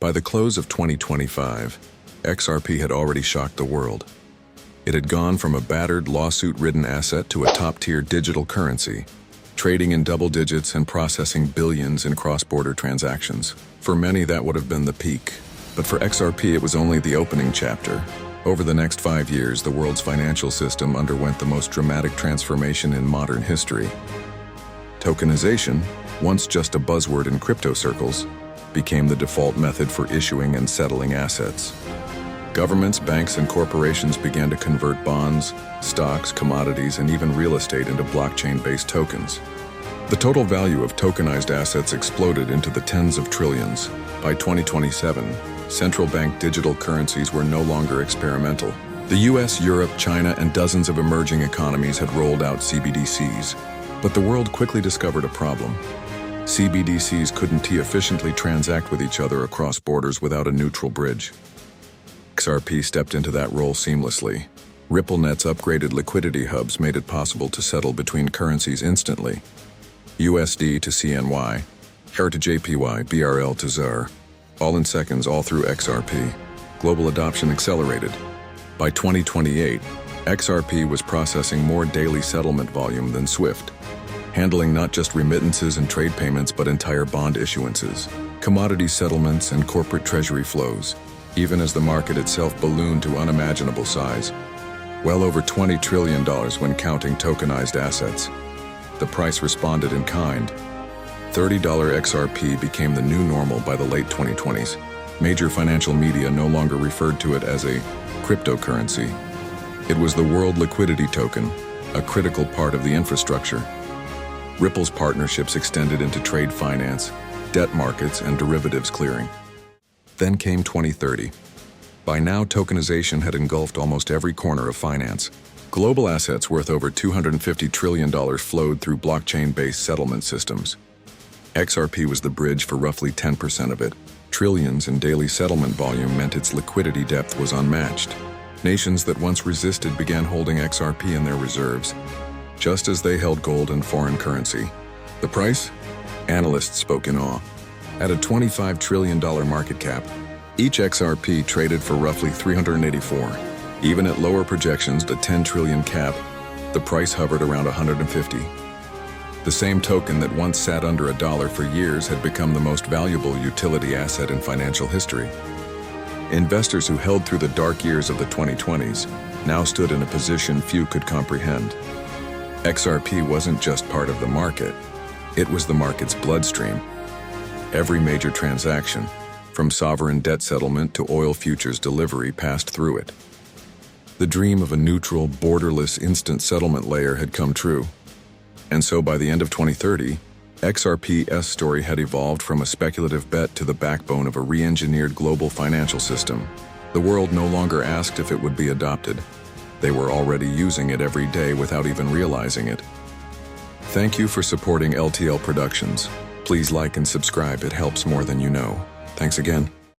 By the close of 2025, XRP had already shocked the world. It had gone from a battered, lawsuit-ridden asset to a top-tier digital currency, trading in double digits and processing billions in cross-border transactions. For many, that would have been the peak. But for XRP, it was only the opening chapter. Over the next 5 years, the world's financial system underwent the most dramatic transformation in modern history. Tokenization, once just a buzzword in crypto circles, became the default method for issuing and settling assets. Governments, banks, and corporations began to convert bonds, stocks, commodities, and even real estate into blockchain-based tokens. The total value of tokenized assets exploded into the tens of trillions. By 2027, central bank digital currencies were no longer experimental. The US, Europe, China, and dozens of emerging economies had rolled out CBDCs. But the world quickly discovered a problem. CBDCs couldn't efficiently transact with each other across borders without a neutral bridge. XRP stepped into that role seamlessly. RippleNet's upgraded liquidity hubs made it possible to settle between currencies instantly. USD to CNY, HER to JPY, BRL to ZAR, all in seconds, all through XRP. Global adoption accelerated. By 2028, XRP was processing more daily settlement volume than SWIFT, handling not just remittances and trade payments but entire bond issuances, commodity settlements, and corporate treasury flows, even as the market itself ballooned to unimaginable size. Well over $20 trillion when counting tokenized assets. The price responded in kind. $30 XRP became the new normal by the late 2020s. Major financial media no longer referred to it as a cryptocurrency. It was the world liquidity token, a critical part of the infrastructure. Ripple's partnerships extended into trade finance, debt markets, and derivatives clearing. Then came 2030. By now, tokenization had engulfed almost every corner of finance. Global assets worth over $250 trillion flowed through blockchain-based settlement systems. XRP was the bridge for roughly 10% of it. Trillions in daily settlement volume meant its liquidity depth was unmatched. Nations that once resisted began holding XRP in their reserves, just as they held gold and foreign currency. The price? Analysts spoke in awe. At a $25 trillion market cap, each XRP traded for roughly 384. Even at lower projections, the 10 trillion cap, the price hovered around 150. The same token that once sat under $1 for years had become the most valuable utility asset in financial history. Investors who held through the dark years of the 2020s now stood in a position few could comprehend. XRP wasn't just part of the market, it was the market's bloodstream. Every major transaction, from sovereign debt settlement to oil futures delivery, passed through it. The dream of a neutral, borderless instant settlement layer had come true. And so by the end of 2030, XRP's story had evolved from a speculative bet to the backbone of a re-engineered global financial system. The world no longer asked if it would be adopted. They were already using it every day without even realizing it. Thank you for supporting LTL Productions. Please like and subscribe, it helps more than you know. Thanks again.